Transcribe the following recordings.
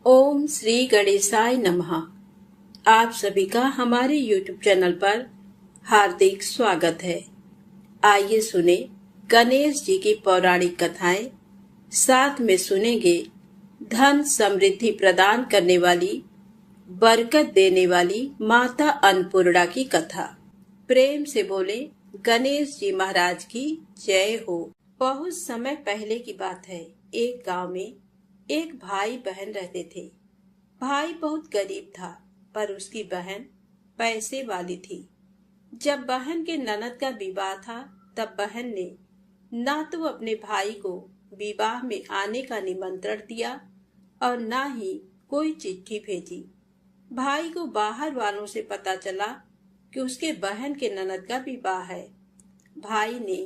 ओम श्री गणेशाय नमः। आप सभी का हमारे YouTube चैनल पर हार्दिक स्वागत है। आइए सुने गणेश जी की पौराणिक कथाएं। साथ में सुनेंगे धन समृद्धि प्रदान करने वाली, बरकत देने वाली माता अन्नपूर्णा की कथा। प्रेम से बोले गणेश जी महाराज की जय हो। बहुत समय पहले की बात है। एक गांव में एक भाई बहन रहते थे। भाई बहुत गरीब था, पर उसकी बहन पैसे वाली थी। जब बहन के ननद का विवाह था, तब बहन ने ना तो अपने भाई को विवाह में आने का निमंत्रण दिया और ना ही कोई चिट्ठी भेजी। भाई को बाहर वालों से पता चला कि उसके बहन के ननद का विवाह है। भाई ने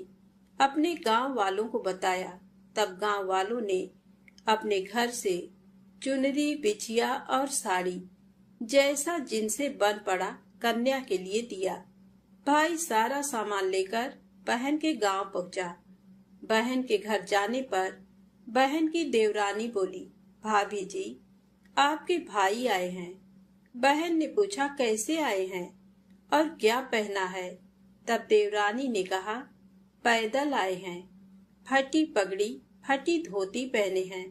अपने गांव वालों को बताया। तब गांव वालों ने अपने घर से चुनरी, बिछिया और साड़ी जैसा जिनसे बन पड़ा कन्या के लिए दिया। भाई सारा सामान लेकर बहन के गांव पहुंचा। बहन के घर जाने पर बहन की देवरानी बोली, भाभी जी, आपके भाई आए हैं। बहन ने पूछा, कैसे आए हैं और क्या पहना है? तब देवरानी ने कहा, पैदल आए हैं, फटी पगड़ी, फटी धोती पहने हैं।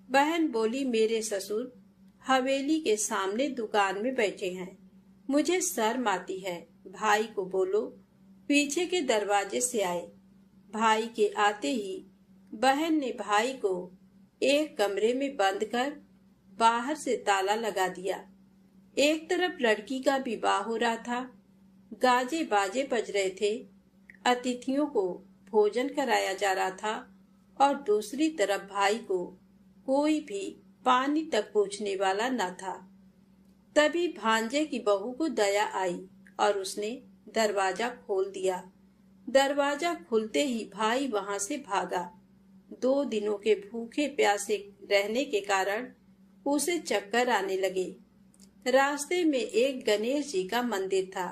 बहन बोली, मेरे ससुर हवेली के सामने दुकान में बैठे हैं, मुझे शर्म आती है। भाई को बोलो पीछे के दरवाजे से आए। भाई के आते ही बहन ने भाई को एक कमरे में बंद कर बाहर से ताला लगा दिया। एक तरफ लड़की का विवाह हो रहा था, गाजे बाजे बज रहे थे, अतिथियों को भोजन कराया जा रहा था और दूसरी तरफ भाई को कोई भी पानी तक पूछने वाला न था। तभी भांजे की बहू को दया आई और उसने दरवाजा खोल दिया। दरवाजा खुलते ही भाई वहां से भागा। 2 दिनों के भूखे प्यासे रहने के कारण उसे चक्कर आने लगे। रास्ते में एक गणेश जी का मंदिर था,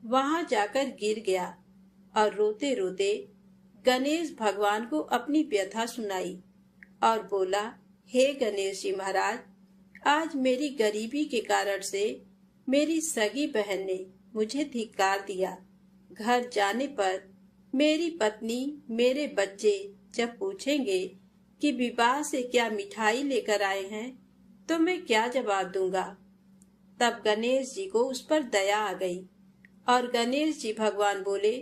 वहां जाकर गिर गया और रोते रोते गणेश भगवान को अपनी व्यथा सुनाई और बोला, हे गणेश जी महाराज, आज मेरी गरीबी के कारण से मेरी सगी बहन ने मुझे धिक्कार दिया। घर जाने पर मेरी पत्नी, मेरे बच्चे जब पूछेंगे कि विवाह से क्या मिठाई लेकर आए हैं, तो मैं क्या जवाब दूंगा? तब गणेश जी को उस पर दया आ गई और गणेश जी भगवान बोले,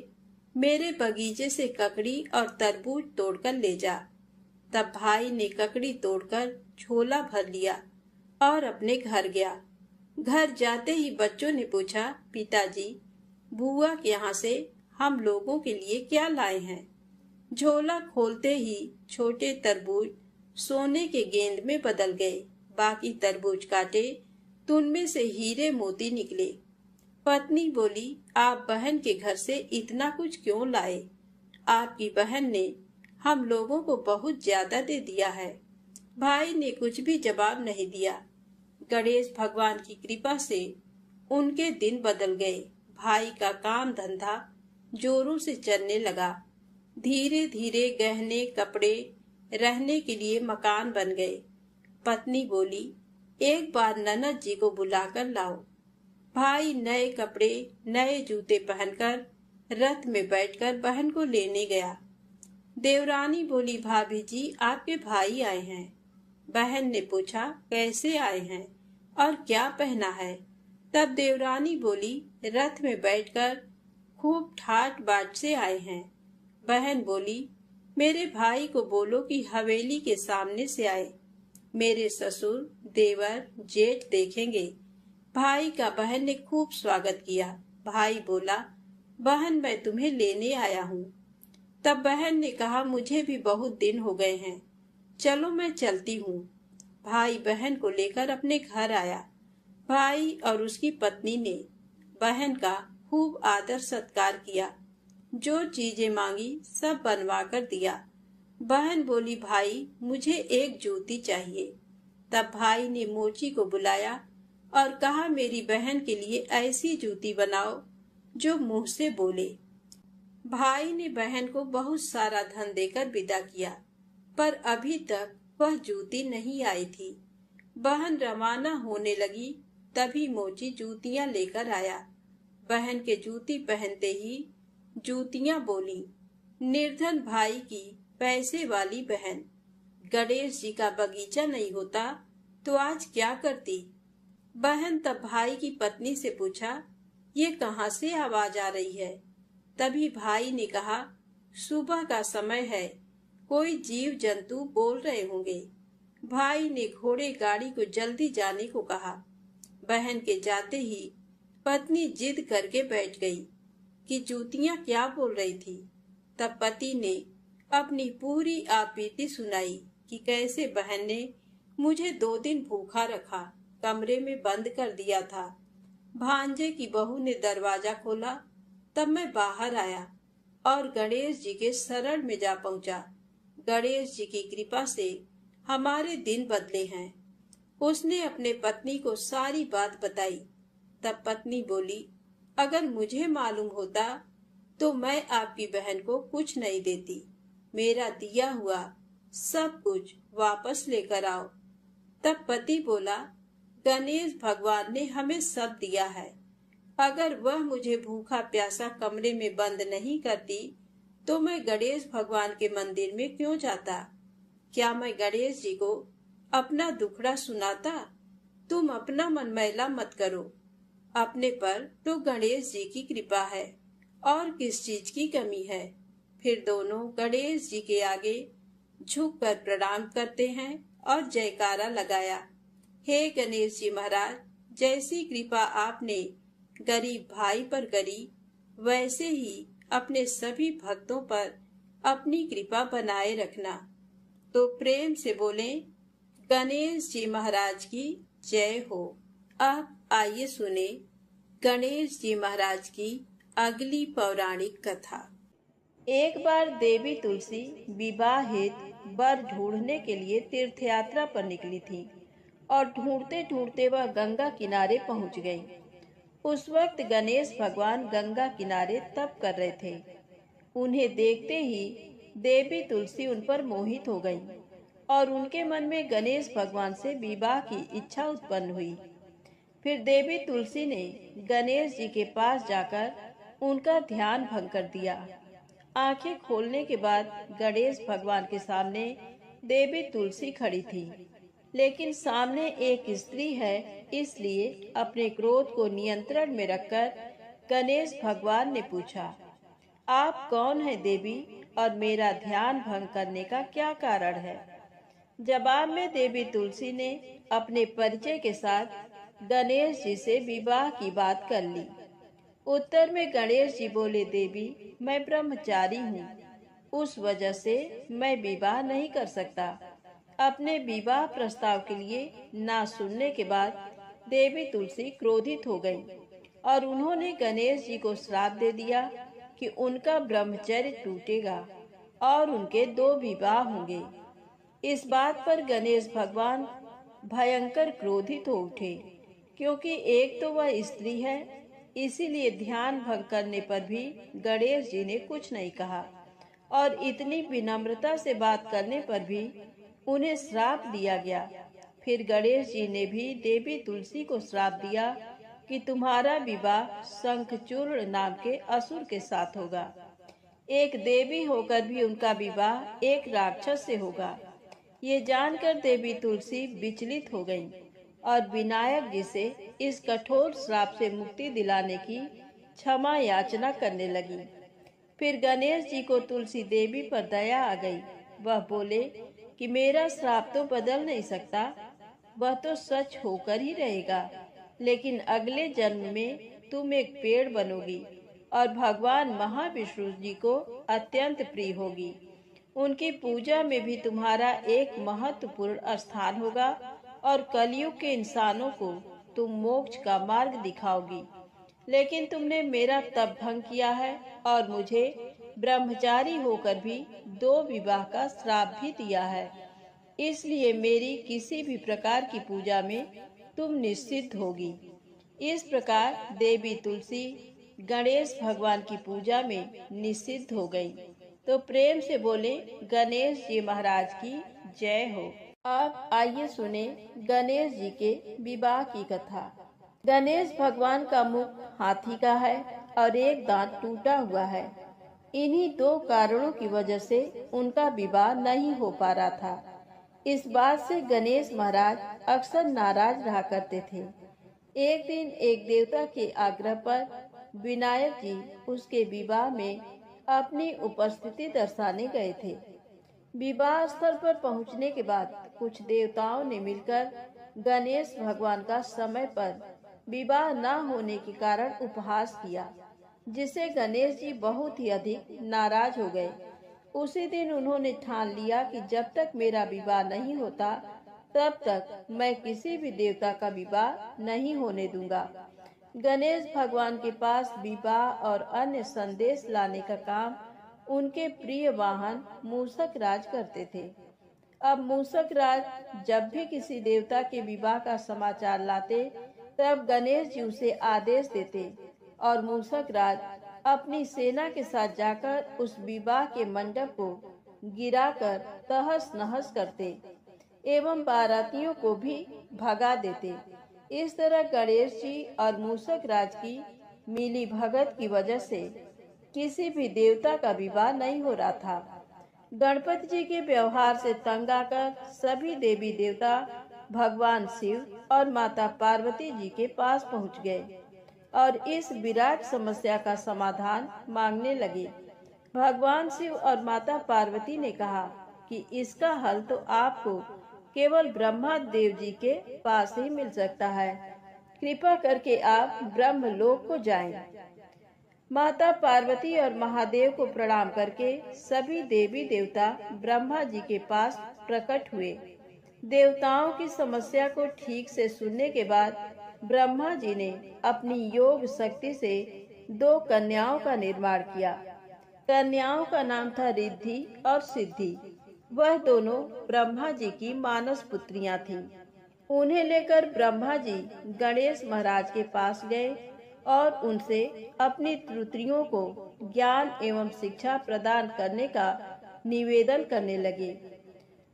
मेरे बगीचे से ककड़ी और तरबूज तोड़कर ले जा। तब भाई ने ककड़ी तोड़कर झोला भर लिया और अपने घर गया। घर जाते ही बच्चों ने पूछा, पिताजी, बुआ के यहाँ से हम लोगों के लिए क्या लाए हैं? झोला खोलते ही छोटे तरबूज सोने के गेंद में बदल गए। बाकी तरबूज काटे तो उनमें से हीरे मोती निकले। पत्नी बोली, आप बहन के घर से इतना कुछ क्यों लाए? आपकी बहन ने हम लोगों को बहुत ज्यादा दे दिया है। भाई ने कुछ भी जवाब नहीं दिया। गणेश भगवान की कृपा से उनके दिन बदल गए। भाई का काम धंधा जोरों से चलने लगा। धीरे धीरे गहने, कपड़े, रहने के लिए मकान बन गए। पत्नी बोली, एक बार ननद जी को बुलाकर लाओ। भाई नए कपड़े, नए जूते पहनकर रथ में बैठकर बहन को लेने गया। देवरानी बोली, भाभी जी, आपके भाई आए हैं। बहन ने पूछा, कैसे आए हैं और क्या पहना है? तब देवरानी बोली, रथ में बैठकर खूब ठाट बाट से आए हैं। बहन बोली, मेरे भाई को बोलो कि हवेली के सामने से आए, मेरे ससुर, देवर, जेठ देखेंगे। भाई का बहन ने खूब स्वागत किया। भाई बोला, बहन, मैं तुम्हें लेने आया हूँ। तब बहन ने कहा, मुझे भी बहुत दिन हो गए हैं, चलो मैं चलती हूँ। भाई बहन को लेकर अपने घर आया। भाई और उसकी पत्नी ने बहन का खूब आदर सत्कार किया। जो चीजें मांगी सब बनवा कर दिया। बहन बोली, भाई, मुझे एक जूती चाहिए। तब भाई ने मोची को बुलाया और कहा, मेरी बहन के लिए ऐसी जूती बनाओ जो मुंह से बोले। भाई ने बहन को बहुत सारा धन देकर विदा किया, पर अभी तक वह जूती नहीं आई थी। बहन रवाना होने लगी तभी मोची जूतियां लेकर आया। बहन के जूती पहनते ही जूतियां बोली, निर्धन भाई की पैसे वाली बहन, गणेश जी का बगीचा नहीं होता तो आज क्या करती। बहन तब भाई की पत्नी से पूछा, ये कहाँ से आवाज आ रही है। तभी भाई ने कहा, सुबह का समय है, कोई जीव जंतु बोल रहे होंगे। भाई ने घोड़े गाड़ी को जल्दी जाने को कहा। बहन के जाते ही पत्नी जिद करके बैठ गई कि जूतियां क्या बोल रही थी। तब पति ने अपनी पूरी आपबीती सुनाई कि कैसे बहन ने मुझे 2 दिन भूखा रखा, कमरे में बंद कर दिया था। भांजे की बहू ने दरवाजा खोला, तब मैं बाहर आया और गणेश जी के शरण में जा पहुंचा। गणेश जी की कृपा से हमारे दिन बदले हैं। उसने अपने पत्नी को सारी बात बताई। तब पत्नी बोली, अगर मुझे मालूम होता तो मैं आपकी बहन को कुछ नहीं देती। मेरा दिया हुआ सब कुछ वापस लेकर आओ। तब पति बोला, गणेश भगवान ने हमें सब दिया है। अगर वह मुझे भूखा प्यासा कमरे में बंद नहीं करती तो मैं गणेश भगवान के मंदिर में क्यों जाता। क्या मैं गणेश जी को अपना दुखड़ा सुनाता। तुम अपना मन मैला मत करो, अपने पर तो गणेश जी की कृपा है और किस चीज की कमी है। फिर दोनों गणेश जी के आगे झुककर प्रणाम करते हैं और जयकारा लगाया। हे गणेश जी महाराज, जैसी कृपा आपने गरीब भाई पर करी, वैसे ही अपने सभी भक्तों पर अपनी कृपा बनाए रखना। तो प्रेम से बोले, गणेश जी महाराज की जय हो। अब आइए सुने गणेश जी महाराज की अगली पौराणिक कथा। एक बार देवी तुलसी विवाह हेतु वर ढूंढने के लिए तीर्थ यात्रा पर निकली थी और ढूंढते ढूंढते वह गंगा किनारे पहुंच गई। उस वक्त गणेश भगवान गंगा किनारे तप कर रहे थे। उन्हें देखते ही देवी तुलसी उन पर मोहित हो गई और उनके मन में गणेश भगवान से विवाह की इच्छा उत्पन्न हुई। फिर देवी तुलसी ने गणेश जी के पास जाकर उनका ध्यान भंग कर दिया। आंखें खोलने के बाद गणेश भगवान के सामने देवी तुलसी खड़ी थी, लेकिन सामने एक स्त्री है, इसलिए अपने क्रोध को नियंत्रण में रखकर गणेश भगवान ने पूछा, आप कौन है देवी और मेरा ध्यान भंग करने का क्या कारण है। जवाब में देवी तुलसी ने अपने परिचय के साथ गणेश जी से विवाह की बात कर ली। उत्तर में गणेश जी बोले, देवी मैं ब्रह्मचारी हूँ, उस वजह से मैं विवाह नहीं कर सकता। अपने विवाह प्रस्ताव के लिए ना सुनने के बाद देवी तुलसी क्रोधित हो गई और उन्होंने गणेश जी को श्राप दे दिया कि उनका ब्रह्मचर्य टूटेगा और उनके 2 विवाह होंगे। इस बात पर गणेश भगवान भयंकर क्रोधित हो उठे, क्योंकि एक तो वह स्त्री है, इसीलिए ध्यान भंग करने पर भी गणेश जी ने कुछ नहीं कहा और इतनी विनम्रता से बात करने पर भी उन्हें श्राप दिया गया। फिर गणेश जी ने भी देवी तुलसी को श्राप दिया कि तुम्हारा विवाह शंखचूर्ण नाम के असुर के साथ होगा। एक देवी होकर भी उनका विवाह एक राक्षस से होगा। ये जानकर देवी तुलसी विचलित हो गईं और विनायक जी से इस कठोर श्राप से मुक्ति दिलाने की क्षमा याचना करने लगी। फिर गणेश जी को तुलसी देवी पर दया आ गई। वह बोले कि मेरा श्राप तो बदल नहीं सकता, वह तो सच होकर ही रहेगा, लेकिन अगले जन्म में तुम एक पेड़ बनोगी और भगवान महाविष्णु जी को अत्यंत प्रिय होगी। उनकी पूजा में भी तुम्हारा एक महत्वपूर्ण स्थान होगा और कलयुग के इंसानों को तुम मोक्ष का मार्ग दिखाओगी। लेकिन तुमने मेरा तप भंग किया है और मुझे ब्रह्मचारी होकर भी 2 विवाह का श्राप भी दिया है, इसलिए मेरी किसी भी प्रकार की पूजा में तुम निश्चित होगी। इस प्रकार देवी तुलसी गणेश भगवान की पूजा में निषिद्ध हो गई। तो प्रेम से बोले, गणेश जी महाराज की जय हो। अब आइए सुने गणेश जी के विवाह की कथा। गणेश भगवान का मुख हाथी का है और एक दांत टूटा हुआ है। इन्हीं दो कारणों की वजह से उनका विवाह नहीं हो पा रहा था। इस बात से गणेश महाराज अक्सर नाराज रहा करते थे। एक दिन एक देवता के आग्रह पर विनायक जी उसके विवाह में अपनी उपस्थिति दर्शाने गए थे। विवाह स्थल पर पहुंचने के बाद कुछ देवताओं ने मिलकर गणेश भगवान का समय पर विवाह न होने के कारण उपहास किया, जिससे गणेश जी बहुत ही अधिक नाराज हो गए। उसी दिन उन्होंने ठान लिया कि जब तक मेरा विवाह नहीं होता तब तक मैं किसी भी देवता का विवाह नहीं होने दूंगा। गणेश भगवान के पास विवाह और अन्य संदेश लाने का काम उनके प्रिय वाहन मूषक राज करते थे। अब मूषक राज जब भी किसी देवता के विवाह का समाचार लाते तब गणेश जी उसे आदेश देते और मूषक राज अपनी सेना के साथ जाकर उस विवाह के मंडप को गिराकर तहस नहस करते एवं बारातियों को भी भगा देते। इस तरह गणेश जी और मूषक राज की मिली भगत की वजह से किसी भी देवता का विवाह नहीं हो रहा था। गणपति जी के व्यवहार से तंग आकर सभी देवी देवता भगवान शिव और माता पार्वती जी के पास पहुंच गए और इस विराट समस्या का समाधान मांगने लगे। भगवान शिव और माता पार्वती ने कहा कि इसका हल तो आपको केवल ब्रह्मा देव जी के पास ही मिल सकता है। कृपा करके आप ब्रह्मलोक को जाएं। माता पार्वती और महादेव को प्रणाम करके सभी देवी देवता ब्रह्मा जी के पास प्रकट हुए। देवताओं की समस्या को ठीक से सुनने के बाद ब्रह्मा जी ने अपनी योग शक्ति से दो कन्याओं का निर्माण किया। कन्याओं का नाम था रिद्धि और सिद्धि। वह दोनों ब्रह्मा जी की मानस पुत्रियां थीं। उन्हें लेकर ब्रह्मा जी गणेश महाराज के पास गए और उनसे अपनी त्रुटियों को ज्ञान एवं शिक्षा प्रदान करने का निवेदन करने लगे।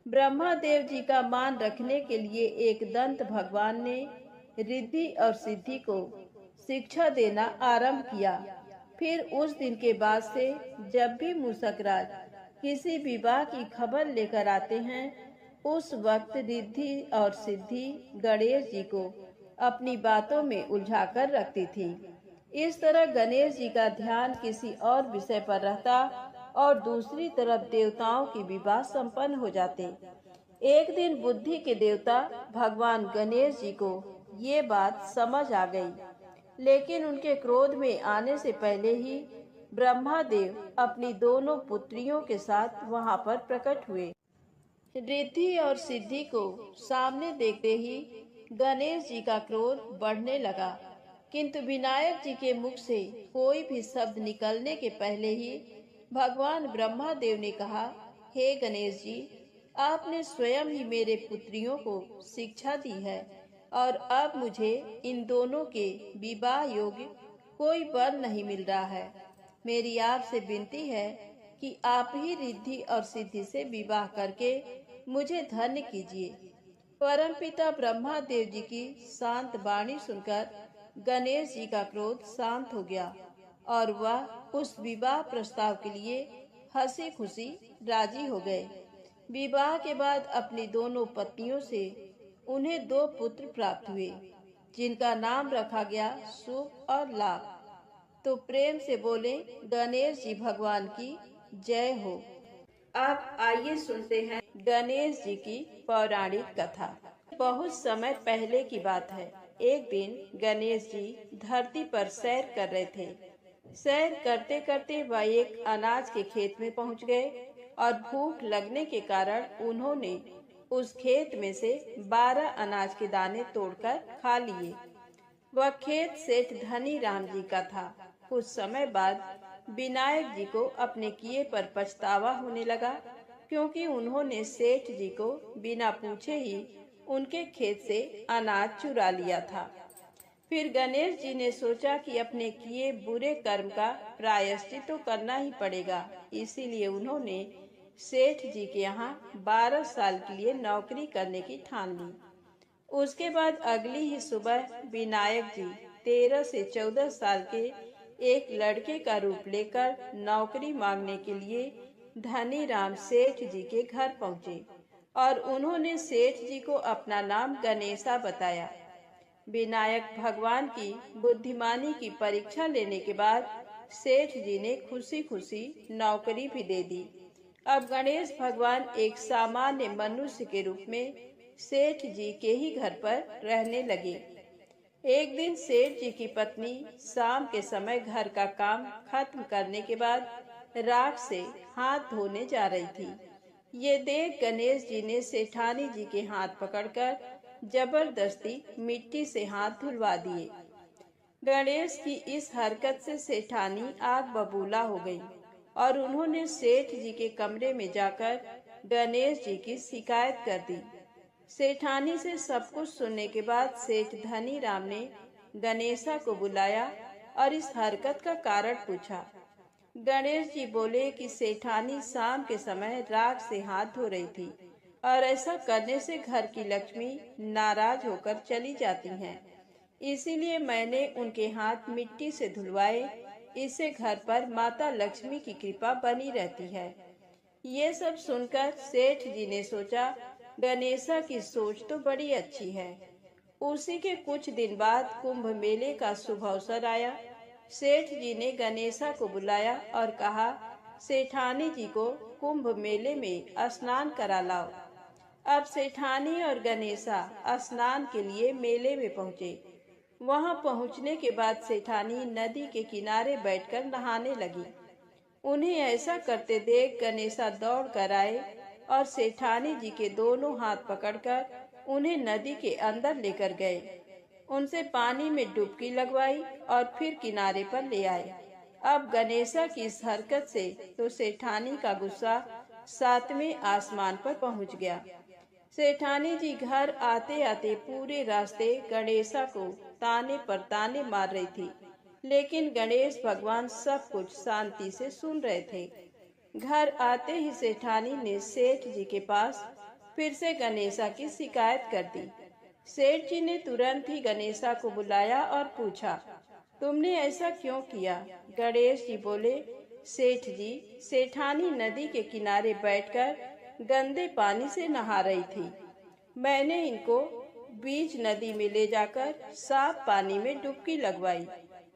ब्रह्मा देव जी का मान रखने के लिए एक दंत भगवान ने रिद्धि और सिद्धि को शिक्षा देना आरंभ किया। फिर उस दिन के बाद से जब भी मूषक राज किसी विवाह की खबर लेकर आते हैं, उस वक्त रिद्धि और सिद्धि गणेश जी को अपनी बातों में उलझाकर रखती थी। इस तरह गणेश जी का ध्यान किसी और विषय पर रहता और दूसरी तरफ देवताओं की विवाह संपन्न हो जाते। एक दिन बुद्धि के देवता भगवान गणेश जी को ये बात समझ आ गई, लेकिन उनके क्रोध में आने से पहले ही ब्रह्मा देव अपनी दोनों पुत्रियों के साथ वहां पर प्रकट हुए। रिद्धि और सिद्धि को सामने देखते ही गणेश जी का क्रोध बढ़ने लगा, किंतु विनायक जी के मुख से कोई भी शब्द निकलने के पहले ही भगवान ब्रह्मा देव ने कहा, हे गणेश जी, आपने स्वयं ही मेरे पुत्रियों को शिक्षा दी है और अब मुझे इन दोनों के विवाह योग्य कोई वर नहीं मिल रहा है। मेरी आपसे विनती है कि आप ही रिद्धि और सिद्धि से विवाह करके मुझे धन्य कीजिए। परमपिता ब्रह्मा देव जी की शांत वाणी सुनकर गणेश जी का क्रोध शांत हो गया और वह उस विवाह प्रस्ताव के लिए हंसी खुशी राजी हो गए। विवाह के बाद अपनी दोनों पत्नियों से उन्हें दो पुत्र प्राप्त हुए, जिनका नाम रखा गया शुभ और लाभ। तो प्रेम से बोले गणेश जी भगवान की जय हो। अब आइए सुनते हैं गणेश जी की पौराणिक कथा। बहुत समय पहले की बात है। एक दिन गणेश जी धरती पर सैर कर रहे थे। सैर करते करते वह एक अनाज के खेत में पहुंच गए और भूख लगने के कारण उन्होंने उस खेत में से 12 अनाज के दाने तोड़कर खा लिए। वह खेत सेठ धनी राम जी का था। कुछ समय बाद विनायक जी को अपने किए पर पछतावा होने लगा, क्योंकि उन्होंने सेठ जी को बिना पूछे ही उनके खेत से अनाज चुरा लिया था। फिर गणेश जी ने सोचा कि अपने किए बुरे कर्म का प्रायश्चित तो करना ही पड़ेगा। इसीलिए उन्होंने सेठ जी के यहाँ 12 साल के लिए नौकरी करने की ठान ली। उसके बाद अगली ही सुबह विनायक जी 13 से 14 साल के एक लड़के का रूप लेकर नौकरी मांगने के लिए धनीराम सेठ जी के घर पहुंचे और उन्होंने सेठ जी को अपना नाम गणेशा बताया। विनायक भगवान की बुद्धिमानी की परीक्षा लेने के बाद सेठ जी ने खुशी खुशी नौकरी भी दे दी। अब गणेश भगवान एक सामान्य मनुष्य के रूप में सेठ जी के ही घर पर रहने लगे। एक दिन सेठ जी की पत्नी शाम के समय घर का काम खत्म करने के बाद राख से हाथ धोने जा रही थी। ये देख गणेश जी ने सेठानी जी के हाथ पकड़कर जबरदस्ती मिट्टी से हाथ धुलवा दिए। गणेश की इस हरकत से सेठानी आग बबूला हो गई और उन्होंने सेठ जी के कमरे में जाकर गणेश जी की शिकायत कर दी। सेठानी से सब कुछ सुनने के बाद सेठ धनीराम ने गणेशा को बुलाया और इस हरकत का कारण पूछा। गणेश जी बोले कि सेठानी शाम के समय राख से हाथ धो रही थी और ऐसा करने से घर की लक्ष्मी नाराज होकर चली जाती हैं। इसीलिए मैंने उनके हाथ मिट्टी से धुलवाए। इससे घर पर माता लक्ष्मी की कृपा बनी रहती है। ये सब सुनकर सेठ जी ने सोचा गणेशा की सोच तो बड़ी अच्छी है। उसी के कुछ दिन बाद कुंभ मेले का शुभ अवसर आया। सेठ जी ने गणेशा को बुलाया और कहा, सेठानी जी को कुंभ मेले में स्नान करा लाओ। अब सेठानी और गणेशा स्नान के लिए मेले में पहुँचे। वहां पहुंचने के बाद सेठानी नदी के किनारे बैठकर नहाने लगी। उन्हें ऐसा करते देख गणेशा दौड़ कर आए और सेठानी जी के दोनों हाथ पकड़कर उन्हें नदी के अंदर लेकर गए। उनसे पानी में डुबकी लगवाई और फिर किनारे पर ले आए। अब गणेशा की इस हरकत से तो सेठानी का गुस्सा 7वें आसमान पर पहुंच गया। सेठानी जी घर आते आते पूरे रास्ते गणेशा को ताने पर ताने मार रही थी, लेकिन गणेश भगवान सब कुछ शांति से सुन रहे थे। घर आते ही सेठानी ने सेठ जी के पास फिर से गणेशा की शिकायत कर दी। सेठ जी ने तुरंत ही गणेशा को बुलाया और पूछा, तुमने ऐसा क्यों किया? गणेश जी बोले, सेठ जी, सेठानी नदी के किनारे बैठकर गंदे पानी से नहा रही थी। मैंने इनको बीच नदी में ले जाकर साफ पानी में डुबकी लगवाई।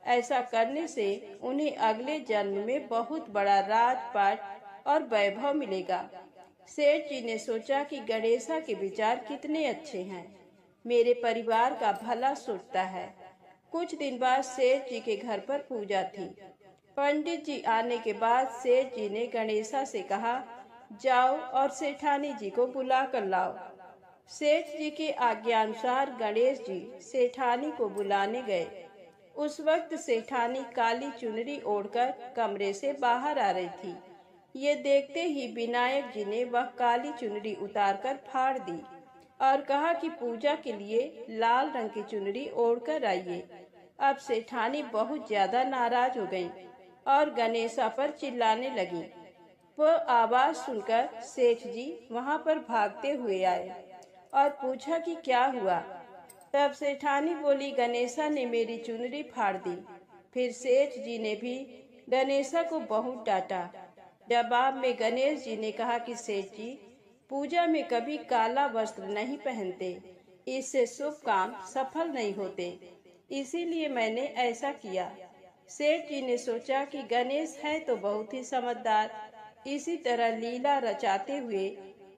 ऐसा करने से उन्हें अगले जन्म में बहुत बड़ा राजपाट और वैभव मिलेगा। सेठ जी ने सोचा कि गणेशा के विचार कितने अच्छे हैं, मेरे परिवार का भला सोचता है। कुछ दिन बाद सेठ जी के घर पर पूजा थी। पंडित जी आने के बाद सेठ जी ने गणेशा से कहा, जाओ और सेठानी जी को बुला कर लाओ। सेठ जी के आज्ञानुसार गणेश जी सेठानी को बुलाने गए। उस वक्त सेठानी काली चुनरी ओढ़कर कमरे से बाहर आ रही थी। ये देखते ही विनायक जी ने वह काली चुनरी उतारकर फाड़ दी और कहा कि पूजा के लिए लाल रंग की चुनरी ओढ़कर आइए। अब सेठानी बहुत ज्यादा नाराज हो गई और गणेशा पर चिल्लाने लगी। वह आवाज सुनकर सेठ जी वहां पर भागते हुए आए और पूछा कि क्या हुआ। तब सेठानी बोली, गणेशा ने मेरी चुनरी फाड़ दी। फिर सेठ जी ने भी गणेशा को बहुत डांटा। जवाब में गणेश जी ने कहा कि सेठ जी, पूजा में कभी काला वस्त्र नहीं पहनते, इससे शुभ काम सफल नहीं होते, इसीलिए मैंने ऐसा किया। सेठ जी ने सोचा कि गणेश है तो बहुत ही समझदार। इसी तरह लीला रचाते हुए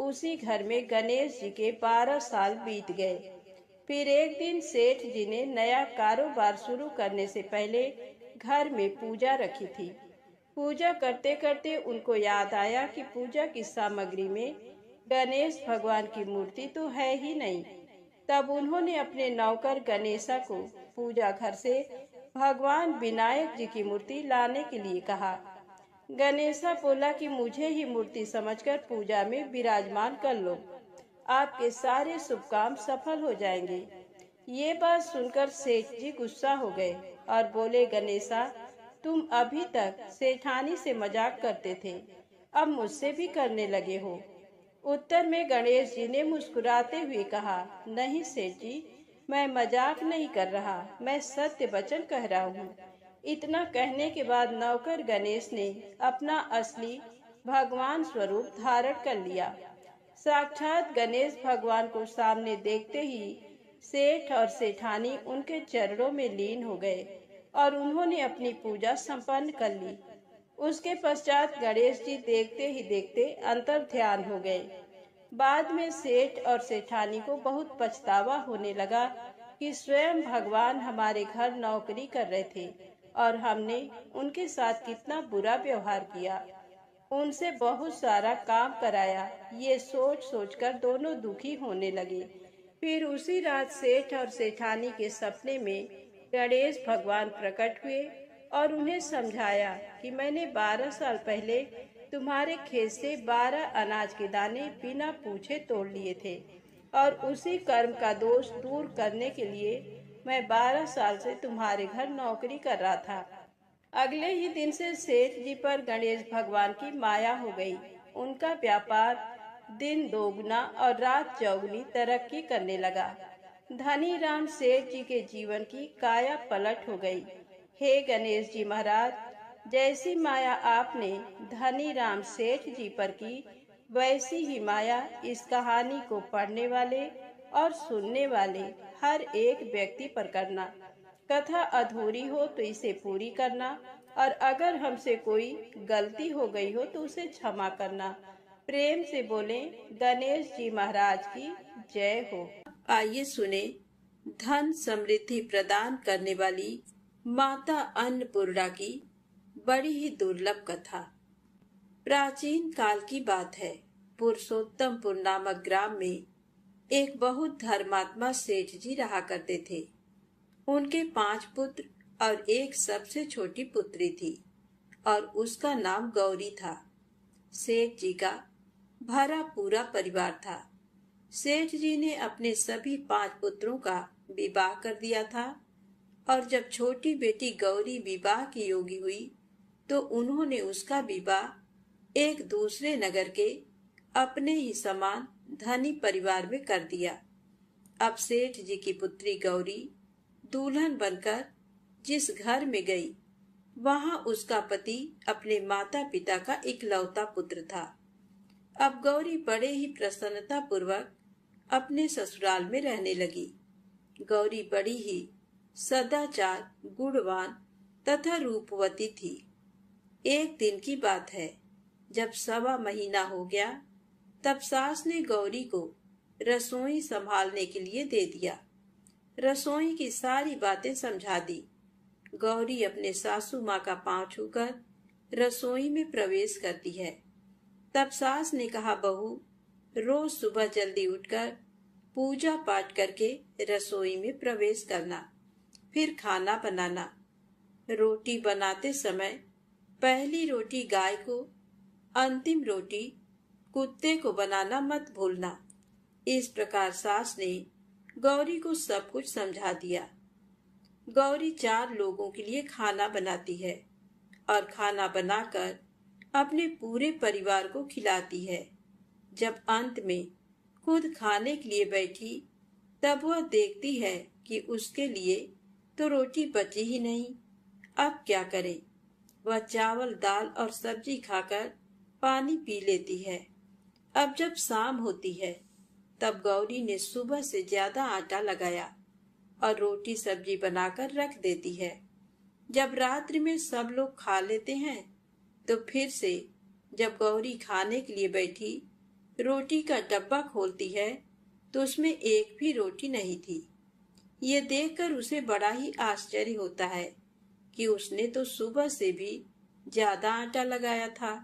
उसी घर में गणेश जी के 12 साल बीत गए। फिर एक दिन सेठ जी ने नया कारोबार शुरू करने से पहले घर में पूजा रखी थी। पूजा करते करते उनको याद आया कि पूजा की सामग्री में गणेश भगवान की मूर्ति तो है ही नहीं। तब उन्होंने अपने नौकर गणेशा को पूजा घर से भगवान विनायक जी की मूर्ति लाने के लिए कहा। गणेशा बोला कि मुझे ही मूर्ति समझकर पूजा में विराजमान कर लो, आपके सारे शुभ काम सफल हो जाएंगे। ये बात सुनकर सेठ जी गुस्सा हो गए और बोले, गणेशा, तुम अभी तक सेठानी से मजाक करते थे, अब मुझसे भी करने लगे हो। उत्तर में गणेश जी ने मुस्कुराते हुए कहा, नहीं सेठ जी, मैं मजाक नहीं कर रहा, मैं सत्य वचन कह रहा हूँ। इतना कहने के बाद नौकर गणेश ने अपना असली भगवान स्वरूप धारण कर लिया। साक्षात गणेश भगवान को सामने देखते ही सेठ और सेठानी उनके चरणों में लीन हो गए और उन्होंने अपनी पूजा संपन्न कर ली। उसके पश्चात गणेश जी देखते ही देखते अंतर ध्यान हो गए। बाद में सेठ और सेठानी को बहुत पछतावा होने लगा कि स्वयं भगवान हमारे घर नौकरी कर रहे थे और हमने उनके साथ कितना बुरा व्यवहार किया, उनसे बहुत सारा काम कराया। ये सोच सोचकर दोनों दुखी होने लगे। फिर उसी रात सेठ और सेठानी के सपने में गणेश भगवान प्रकट हुए और उन्हें समझाया कि मैंने 12 साल पहले तुम्हारे खेत से 12 अनाज के दाने बिना पूछे तोड़ लिए थे और उसी कर्म का दोष दूर करने के लिए मैं 12 साल से तुम्हारे घर नौकरी कर रहा था। अगले ही दिन से सेठ जी पर गणेश भगवान की माया हो गई। उनका व्यापार दिन दोगुना और रात चौगुनी तरक्की करने लगा। धनी राम सेठ जी के जीवन की काया पलट हो गई। हे गणेश जी महाराज, जैसी माया आपने धनी राम सेठ जी पर की, वैसी ही माया इस कहानी को पढ़ने वाले और सुनने वाले हर एक व्यक्ति पर करना। कथा अधूरी हो तो इसे पूरी करना और अगर हमसे कोई गलती हो गई हो तो उसे क्षमा करना। प्रेम से बोलें, गणेश जी महाराज की जय हो। आइए सुने धन समृद्धि प्रदान करने वाली माता अन्नपूर्णा की बड़ी ही दुर्लभ कथा। प्राचीन काल की बात है। पुरुषोत्तमपुर नामक ग्राम में एक बहुत धर्मात्मा सेठ जी रहा करते थे। उनके 5 पुत्र और एक सबसे छोटी पुत्री थी और उसका नाम गौरी था। सेठ जी का भरा पूरा परिवार था। सेठ जी ने अपने सभी 5 पुत्रों का विवाह कर दिया था और जब छोटी बेटी गौरी विवाह की योगी हुई तो उन्होंने उसका विवाह एक दूसरे नगर के अपने ही समान धनी परिवार में कर दिया। अब सेठ जी की पुत्री गौरी दुल्हन बनकर जिस घर में गई, वहां उसका पति अपने माता पिता का इकलौता पुत्र था। अब गौरी बड़े ही प्रसन्नता पूर्वक अपने ससुराल में रहने लगी। गौरी बड़ी ही सदाचार, गुणवान तथा रूपवती थी। एक दिन की बात है, जब 1.25 महीना हो गया, तब सास ने गौरी को रसोई संभालने के लिए दे दिया। रसोई की सारी बातें समझा दी। गौरी अपने सासू माँ का पांव छूकर रसोई में प्रवेश करती है। तब सास ने कहा, बहू, रोज सुबह जल्दी उठकर पूजा पाठ करके रसोई में प्रवेश करना, फिर खाना बनाना। रोटी बनाते समय पहली रोटी गाय को, अंतिम रोटी कुत्ते को बनाना मत भूलना। इस प्रकार सास ने गौरी को सब कुछ समझा दिया। गौरी 4 लोगों के लिए खाना बनाती है और खाना बनाकर अपने पूरे परिवार को खिलाती है। जब अंत में खुद खाने के लिए बैठी, तब वह देखती है कि उसके लिए तो रोटी बची ही नहीं। अब क्या करे? वह चावल, दाल और सब्जी खाकर पानी पी लेती है। अब जब शाम होती है, तब गौरी ने सुबह से ज्यादा आटा लगाया और रोटी सब्जी बनाकर रख देती है। जब रात्रि में सब लोग खा लेते हैं, तो फिर से जब गौरी खाने के लिए बैठी, रोटी का डब्बा खोलती है तो उसमें एक भी रोटी नहीं थी। ये देखकर उसे बड़ा ही आश्चर्य होता है कि उसने तो सुबह से भी ज्यादा आटा लगाया था,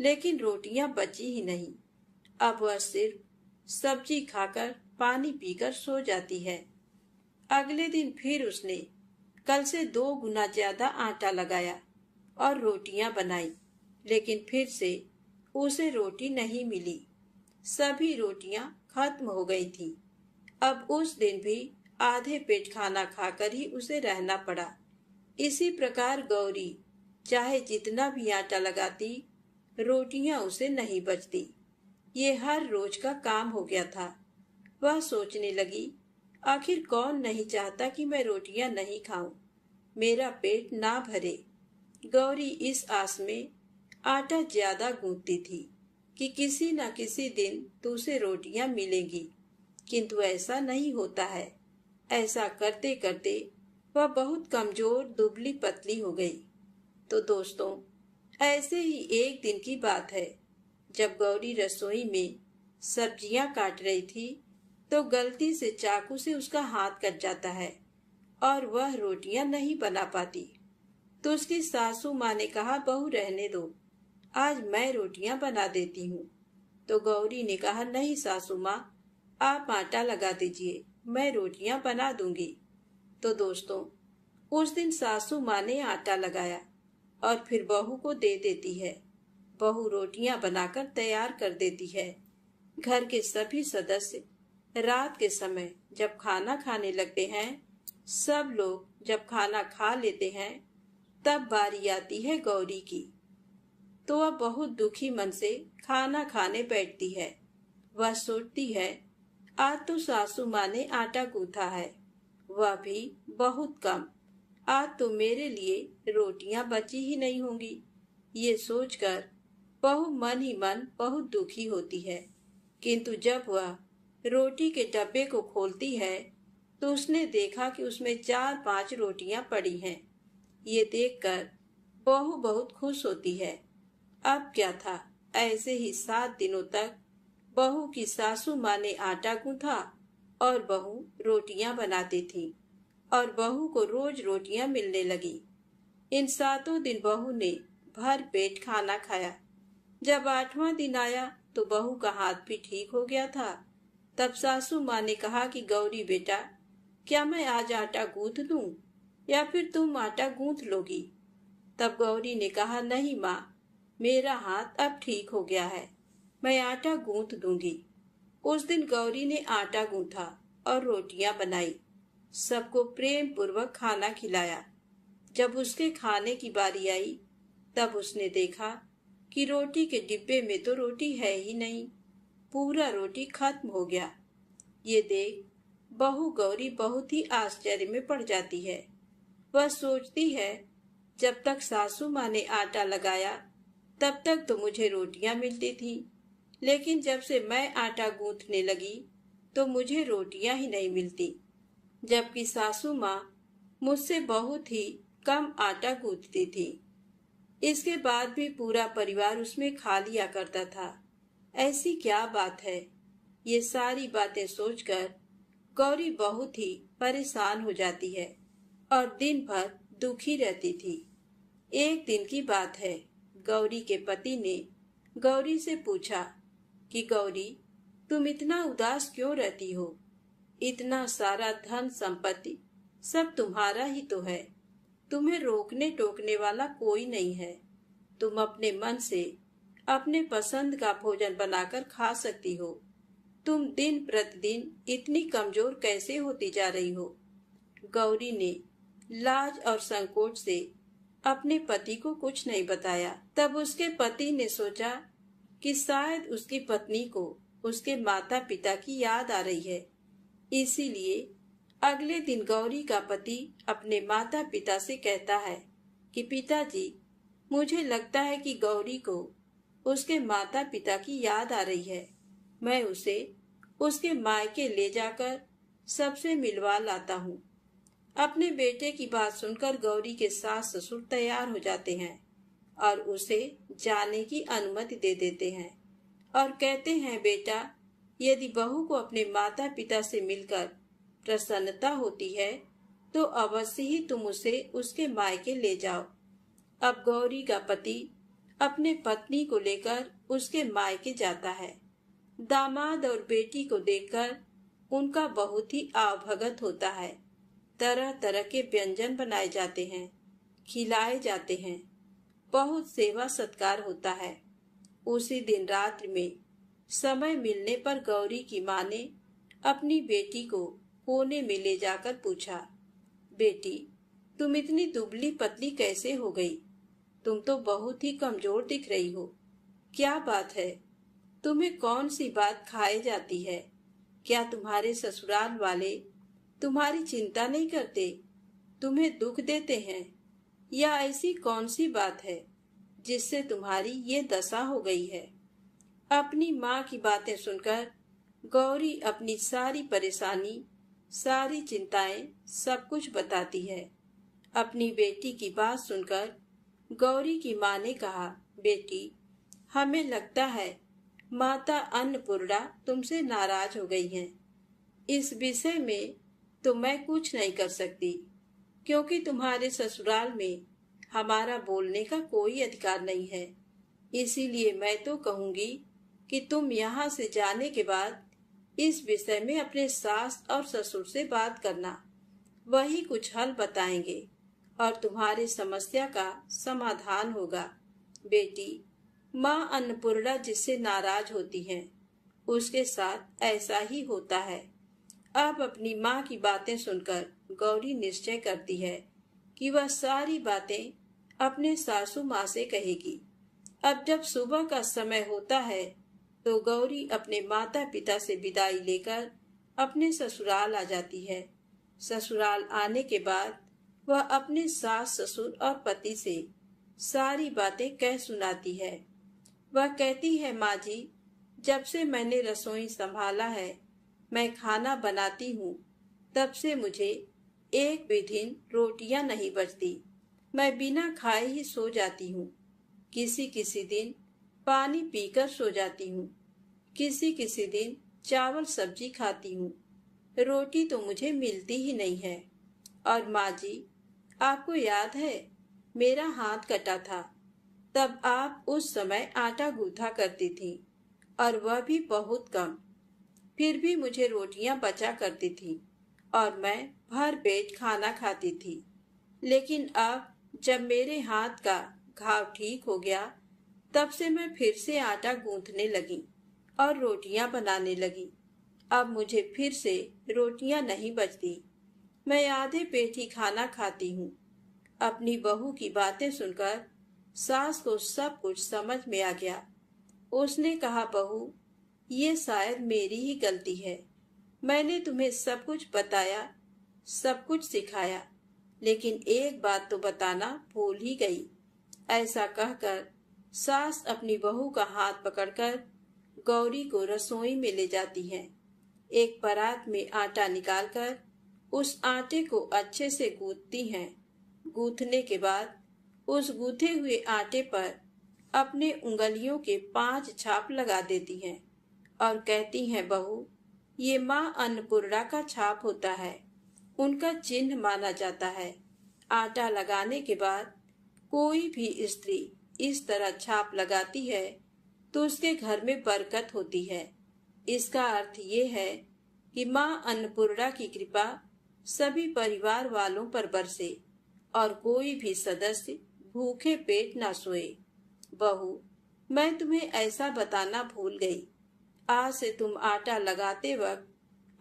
लेकिन रोटियां बची ही नहीं। अब वह सिर्फ सब्जी खाकर पानी पीकर सो जाती है। अगले दिन फिर उसने कल से 2 गुना ज्यादा आटा लगाया और रोटियां बनाई, लेकिन फिर से उसे रोटी नहीं मिली। सभी रोटियां खत्म हो गई थी। अब उस दिन भी आधे पेट खाना खाकर ही उसे रहना पड़ा। इसी प्रकार गौरी चाहे जितना भी आटा लगाती, रोटियां उसे नहीं बचती। ये हर रोज का काम हो गया था। वह सोचने लगी, आखिर कौन नहीं चाहता कि मैं रोटियां नहीं खाऊं, मेरा पेट ना भरे। गौरी इस आस में आटा ज्यादा गूंथती थी कि किसी न किसी दिन तो उसे रोटियां मिलेंगी, किंतु ऐसा नहीं होता है। ऐसा करते करते वह बहुत कमजोर दुबली पतली हो गई। तो दोस्तों, ऐसे ही एक दिन की बात है, जब गौरी रसोई में सब्जियां काट रही थी तो गलती से चाकू से उसका हाथ कट जाता है और वह रोटियां नहीं बना पाती। तो उसकी सासू माँ ने कहा, बहू रहने दो, आज मैं रोटियां बना देती हूँ। तो गौरी ने कहा, नहीं सासू माँ, आप आटा लगा दीजिए, मैं रोटियां बना दूंगी। तो दोस्तों, उस दिन सासू माँ ने आटा लगाया और फिर बहू को दे देती है। बहू रोटियां बनाकर तैयार कर देती है। घर के सभी सदस्य रात के समय जब खाना खाने लगते हैं, सब लोग जब खाना खा लेते हैं, तब बारी आती है गौरी की। तो वह बहुत दुखी मन से खाना खाने बैठती है। वह सोचती है, आज तो सासू माँ ने आटा गूंथा है, वह भी बहुत कम। आज तो मेरे लिए रोटियां बची ही नहीं होंगी। ये सोचकर बहू मन ही मन बहुत दुखी होती है। किंतु जब वह रोटी के डब्बे को खोलती है तो उसने देखा कि उसमें 4-5 रोटियां पड़ी हैं। ये देखकर बहू बहुत खुश होती है। अब क्या था, ऐसे ही 7 दिनों तक बहू की सासू माँ ने आटा गूंथा और बहू रोटियां बनाती थी और बहू को रोज रोटियां मिलने लगी। इन 7 दिन बहू ने भर पेट खाना खाया। जब 8वां दिन आया तो बहू का हाथ भी ठीक हो गया था। तब सासू माँ ने कहा कि गौरी बेटा, क्या मैं आज आटा गूंथ दूं या फिर तुम आटा गूंथ लोगी? तब गौरी ने कहा, नहीं माँ, मेरा हाथ अब ठीक हो गया है, मैं आटा गूंथ दूंगी। उस दिन गौरी ने आटा गूंथा और रोटियां बनाई, सबको प्रेम पूर्वक खाना खिलाया। जब उसके खाने की बारी आई तब उसने देखा कि रोटी के डिब्बे में तो रोटी है ही नहीं, पूरा रोटी खत्म हो गया। ये देख बहू गौरी बहुत ही आश्चर्य में पड़ जाती है। वह सोचती है, जब तक सासू माँ ने आटा लगाया तब तक तो मुझे रोटियां मिलती थी, लेकिन जब से मैं आटा गूंथने लगी तो मुझे रोटियां ही नहीं मिलती, जबकि सासू माँ मुझसे बहुत ही कम आटा गूंथती थी। इसके बाद भी पूरा परिवार उसमें खा लिया करता था। ऐसी क्या बात है? ये सारी बातें सोचकर गौरी बहुत ही परेशान हो जाती है और दिन भर दुखी रहती थी। एक दिन की बात है, गौरी के पति ने गौरी से पूछा कि गौरी, तुम इतना उदास क्यों रहती हो? इतना सारा धन संपत्ति सब तुम्हारा ही तो है, तुम्हें रोकने टोकने वाला कोई नहीं है। तुम अपने मन से अपने पसंद का भोजन बनाकर खा सकती हो। तुम दिन प्रतिदिन इतनी कमजोर कैसे होती जा रही हो? गौरी ने लाज और संकोच से अपने पति को कुछ नहीं बताया। तब उसके पति ने सोचा कि शायद उसकी पत्नी को उसके माता पिता की याद आ रही है। इसीलिए अगले दिन गौरी का पति अपने माता पिता से कहता है कि पिताजी, मुझे लगता है कि गौरी को उसके माता पिता की याद आ रही है। मैं उसे उसके मायके ले जाकर सबसे मिलवा लाता हूँ। अपने बेटे की बात सुनकर गौरी के सास ससुर तैयार हो जाते हैं और उसे जाने की अनुमति दे देते हैं और कहते हैं, बेटा, यदि बहू को अपने माता पिता से मिलकर प्रसन्नता होती है तो अवश्य ही तुम उसे उसके मायके ले जाओ। अब गौरी का पति अपने पत्नी को लेकर उसके मायके जाता है। दामाद और बेटी को देखकर उनका बहुत ही आवभगत होता है। तरह तरह के व्यंजन बनाए जाते हैं, खिलाए जाते हैं, बहुत सेवा सत्कार होता है। उसी दिन रात्रि में समय मिलने पर गौरी की माँ ने अपनी बेटी को कोने में ले जाकर पूछा, बेटी, तुम इतनी दुबली पतली कैसे हो गई? तुम तो बहुत ही कमजोर दिख रही हो। क्या बात है? तुम्हें कौन सी बात खाए जाती है? क्या तुम्हारे ससुराल वाले तुम्हारी चिंता नहीं करते, तुम्हें दुख देते हैं? या ऐसी कौन सी बात है जिससे तुम्हारी ये दशा हो गई है? अपनी माँ की बातें सुनकर गौरी अपनी सारी परेशानी, सारी चिंताएं, सब कुछ बताती है। अपनी बेटी की बात सुनकर गौरी की माँ ने कहा, बेटी, हमें लगता है माता अन्नपूर्णा तुमसे नाराज हो गई हैं। इस विषय में तो मैं कुछ नहीं कर सकती, क्योंकि तुम्हारे ससुराल में हमारा बोलने का कोई अधिकार नहीं है। इसीलिए मैं तो कहूंगी कि तुम यहाँ से जाने के बाद इस विषय में अपने सास और ससुर से बात करना। वही कुछ हल बताएंगे और तुम्हारी समस्या का समाधान होगा। बेटी, माँ अन्नपूर्णा जिससे नाराज होती हैं, उसके साथ ऐसा ही होता है। अब अपनी माँ की बातें सुनकर गौरी निश्चय करती है कि वह सारी बातें अपने सासू माँ से कहेगी। अब जब सुबह का समय होता है तो गौरी अपने माता पिता से विदाई लेकर अपने ससुराल आ जाती है। ससुराल आने के बाद वह अपने सास ससुर और पति से सारी बातें कह सुनाती है। वह कहती है, माँ जी, जब से मैंने रसोई संभाला है, मैं खाना बनाती हूँ, तब से मुझे एक भी दिन रोटियां नहीं बचती। मैं बिना खाए ही सो जाती हूँ। किसी किसी दिन पानी पीकर सो जाती हूँ। किसी किसी दिन चावल सब्जी खाती हूँ। रोटी तो मुझे मिलती ही नहीं है। और माँ जी, आपको याद है, मेरा हाथ कटा था, तब आप उस समय आटा गूंथा करती थी, और वह भी बहुत कम। फिर भी मुझे रोटियां बचा करती थी और मैं भर पेट खाना खाती थी। लेकिन अब जब मेरे हाथ का घाव ठीक हो गया, तब से मैं फिर से आटा गूंथने लगी और रोटियां बनाने लगी। अब मुझे फिर से रोटियां नहीं बचती। मैं आधे पेट ही खाना खाती हूँ। अपनी बहू की बातें सुनकर सास को सब कुछ समझ में आ गया। उसने कहा, बहू, ये शायद मेरी ही गलती है। मैंने तुम्हें सब कुछ बताया, सब कुछ सिखाया, लेकिन एक बात तो बताना भूल ही गई। ऐसा कहकर सास अपनी बहू का हाथ पकड़कर गौरी को रसोई में ले जाती है। एक परात में आटा निकालकर उस आटे को अच्छे से गूंथती हैं। गूंथने के बाद उस गूंथे हुए आटे पर अपने उंगलियों के 5 छाप लगा देती हैं और कहती हैं, बहू, ये माँ अन्नपूर्णा का छाप होता है, उनका चिन्ह माना जाता है। आटा लगाने के बाद कोई भी स्त्री इस तरह छाप लगाती है तो उसके घर में बरकत होती है। इसका अर्थ ये है कि माँ अन्नपूर्णा की कृपा सभी परिवार वालों पर बरसे और कोई भी सदस्य भूखे पेट ना सोए। बहू, मैं तुम्हें ऐसा बताना भूल गई। आज से तुम आटा लगाते वक्त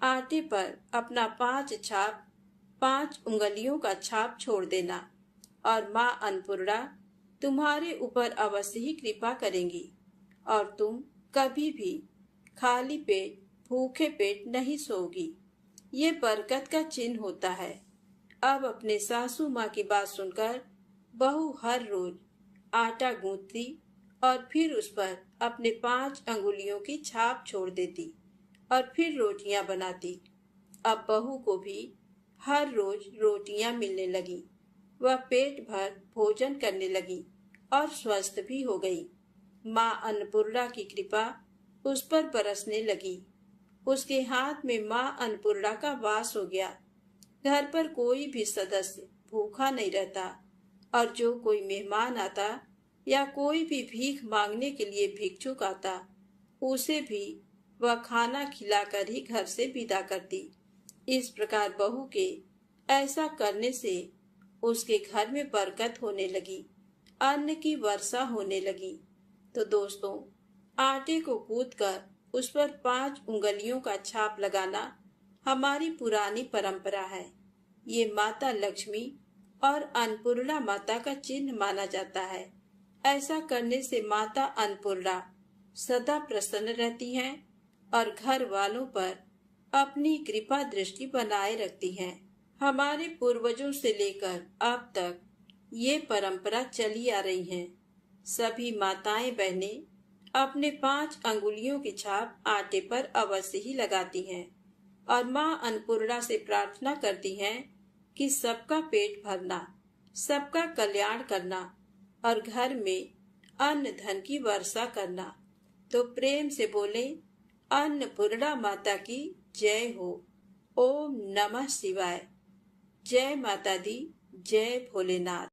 आटे पर अपना 5 उंगलियों का छाप छोड़ देना और माँ अन्नपूर्णा तुम्हारे ऊपर अवश्य ही कृपा करेंगी और तुम कभी भी खाली पेट, भूखे पेट नहीं सोओगी। ये बरकत का चिन्ह होता है। अब अपने सासू माँ की बात सुनकर बहू हर रोज आटा गूंथती और फिर उस पर अपने 5 अंगुलियों की छाप छोड़ देती और फिर रोटियां बनाती। अब बहू को भी हर रोज रोटियां मिलने लगी। वह पेट भर भोजन करने लगी और स्वस्थ भी हो गई। माँ अन्नपूर्णा की कृपा उस पर बरसने लगी। उसके हाथ में माँ अन्नपूर्णा का वास हो गया। घर पर कोई भी सदस्य भूखा नहीं रहता और जो कोई मेहमान आता या कोई भी भीख मांगने के लिए भिक्षुक आता, उसे भी वह खाना खिलाकर ही घर से विदा करती। इस प्रकार बहू के ऐसा करने से उसके घर में बरकत होने लगी, अन्न की वर्षा होने लगी। तो दोस्तों, आटे को गूंथकर उस पर 5 उंगलियों का छाप लगाना हमारी पुरानी परंपरा है। ये माता लक्ष्मी और अन्नपूर्णा माता का चिन्ह माना जाता है। ऐसा करने से माता अन्नपूर्णा सदा प्रसन्न रहती हैं और घर वालों पर अपनी कृपा दृष्टि बनाए रखती हैं। हमारे पूर्वजों से लेकर अब तक ये परंपरा चली आ रही है। सभी माताएं बहनें अपने 5 अंगुलियों की छाप आटे पर अवश्य ही लगाती हैं और माँ अन्नपूर्णा से प्रार्थना करती हैं कि सबका पेट भरना, सबका कल्याण करना और घर में अन्न धन की वर्षा करना। तो प्रेम से बोले, अन्नपूर्णा माता की जय हो। ओम नमः शिवाय। जय माता दी, जय भोलेनाथ।